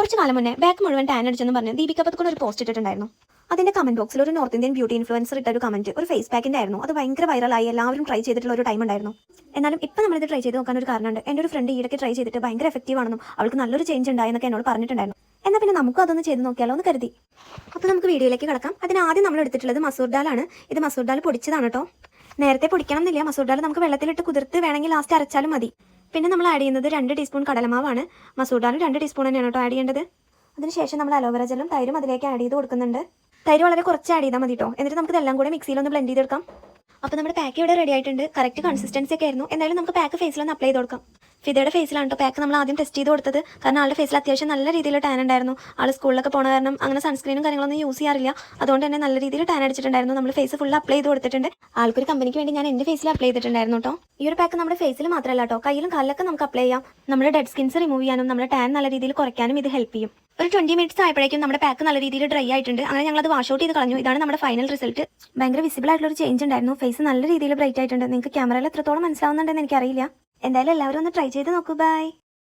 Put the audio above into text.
കുറച്ച് കാലം മുന്നേ ബാക്ക് മുഴുവൻ ടാൻ അടിച്ചെന്ന് പറഞ്ഞ് ദീപിക പതുക്കെ ഒരു പോസ്റ്റ് ഇട്ടിട്ടുണ്ടായിരുന്നു. അതിന്റെ കമന്റ് ബോക്സിൽ ഒരു നോർത്ത് ഇന്ത്യൻ ബ്യൂട്ടി ഇൻഫ്ലുവൻസർ ഇട്ട ഒരു കമന്റ് ഒരു ഫേസ് പാക്കിന്റെ ആയിരുന്നു. അത് ഭയങ്കര വൈറലായി, എല്ലാവരും ട്രൈ ചെയ്തിട്ടുള്ള ഒരു ടൈം ഉണ്ടായിരുന്നു. എന്നാലും ഇപ്പം നമ്മളിത് ട്രൈ ചെയ്ത് നോക്കാൻ ഒരു കാരണമുണ്ട്. എൻ്റെ ഒരു ഫ്രണ്ട് ഈയിടയ്ക്ക് ട്രൈ ചെയ്തിട്ട് ഭയങ്കര എഫക്റ്റീവ് ആണെന്നും അവൾക്ക് നല്ലൊരു ചേഞ്ച് ഉണ്ടായെന്നൊക്കെ എന്നോട് പറഞ്ഞിട്ടുണ്ടായിരുന്നു. എന്നാൽ പിന്നെ നമുക്കും അതൊന്ന് ചെയ്ത് നോക്കിയാലോ എന്ന് കരുതി. അപ്പോൾ നമുക്ക് വീഡിയോയിലേക്ക് കിടക്കാം. അതിന് ആദ്യം നമ്മൾ എടുത്തിട്ടുള്ളത് മസൂർ ദാലാണ്. ഇത് മസൂർ ദാൽ പൊടിച്ചതാണ് കേട്ടോ. നേരത്തെ പൊടിക്കണം എന്നില്ല, മസൂർ ദാൽ നമുക്ക് വെള്ളത്തിലിട്ട് കുതിർത്ത് വേണമെങ്കിൽ ലാസ്റ്റ് അരച്ചാലും മതി. പിന്നെ നമ്മൾ ആഡ് ചെയ്യുന്നത് 2 ടീസ്പൂൺ കടലമാവാണ്. മസൂർ ദാലും 2 ടീസ്പൂൺ തന്നെയാണ് കേട്ടോ ആഡ് ചെയ്യേണ്ടത്. അതിനുശേഷം നമ്മൾ അലോവേറ ജെല്ലും തൈരും അതിലേക്ക് ആഡ് ചെയ്ത് കൊടുക്കുന്നുണ്ട്. തൈര് വളരെ കുറച്ച് ആഡ് ചെയ്താൽ മതി കേട്ടോ. എന്നിട്ട് നമുക്ക് ഇതെല്ലാം കൂടെ മിക്സിയിലൊന്ന് ബ്ലെൻഡ് ചെയ്തെടുക്കാം. അപ്പോൾ നമ്മുടെ പാക്ക് ഇവിടെ റെഡി ആയിട്ടുണ്ട്. കറക്റ്റ് കൺസിസ്റ്റൻസി ഒക്കെ ആയിരുന്നു. എന്തായാലും നമുക്ക് പാക്ക് ഫേസിലൊന്ന് അപ്ലൈ ചെയ്ത് കൊടുക്കാം. ഫിദയുടെ ഫേസിലാണ് കേട്ടോ പാക്ക് നമ്മൾ ആദ്യം ടെസ്റ്റ് ചെയ്ത് കൊടുത്തത്. കാരണം ആളുടെ ഫേസിൽ അത്യാവശ്യം നല്ല രീതിയിൽ ടാൻ ഉണ്ടായിരുന്നു. ആൾ സ്കൂളിലൊക്കെ പോണ കാരണം അങ്ങനെ സൺസ്ക്രീനും കാര്യങ്ങളൊന്നും യൂസ് ചെയ്യാറില്ല. അതുകൊണ്ട് തന്നെ നല്ല രീതിയിൽ ടാൻ അടിച്ചിട്ടുണ്ടായിരുന്നു. നമ്മൾ ഫേസ് ഫുൾ അപ്ലൈ ചെയ്ത് കൊടുത്തിട്ടുണ്ട്. ആൾക്കൊരു കമ്പനിക്ക് വേണ്ടി ഞാൻ എൻ്റെ ഫേസിൽ അപ്ലൈ ചെയ്തിട്ടുണ്ടായിരുന്നു കേട്ടോ. ഈ ഒരു പാക്ക് നമ്മുടെ ഫേസിൽ മാത്രമല്ല കേട്ടോ, കയ്യിലും കാലിലൊക്കെ നമുക്ക് അപ്ലൈ ചെയ്യാം. നമ്മുടെ ഡെഡ് സ്കിൻസ് റിമൂവ് ചെയ്യാനും നമ്മുടെ ടാൻ നല്ല രീതിയിൽ കുറയ്ക്കാനും ഇത് ഹെൽപ്പ് ചെയ്യും. ഒരു 20 മിനിറ്റ്സ് ആയപ്പോഴേക്കും നമ്മുടെ പാക്ക് നല്ല രീതിയിൽ ഡ്രൈ ആയിട്ടുണ്ട്. അങ്ങനെ ഞങ്ങൾ അത് വാഷ് ഔട്ട് ചെയ്ത് കളഞ്ഞു. ഇതാണ് നമ്മുടെ ഫൈനൽ റിസൾട്ട്. ഭയങ്കര വിസിബിൾ ആയിട്ടുള്ള ഒരു ചേഞ്ച് ഉണ്ടായിരുന്നു. ഫേസ് നല്ല രീതിയിൽ ബ്രൈറ്റ് ആയിട്ടുണ്ട്. നിങ്ങൾക്ക് ക്യാമറയിൽ എത്രത്തോളം മനസ്സിലാവുന്നുണ്ടെന്ന് എനിക്കറിയില്ല. എന്തായാലും എല്ലാവരും ഒന്ന് ട്രൈ ചെയ്ത് നോക്കൂ. ബൈ.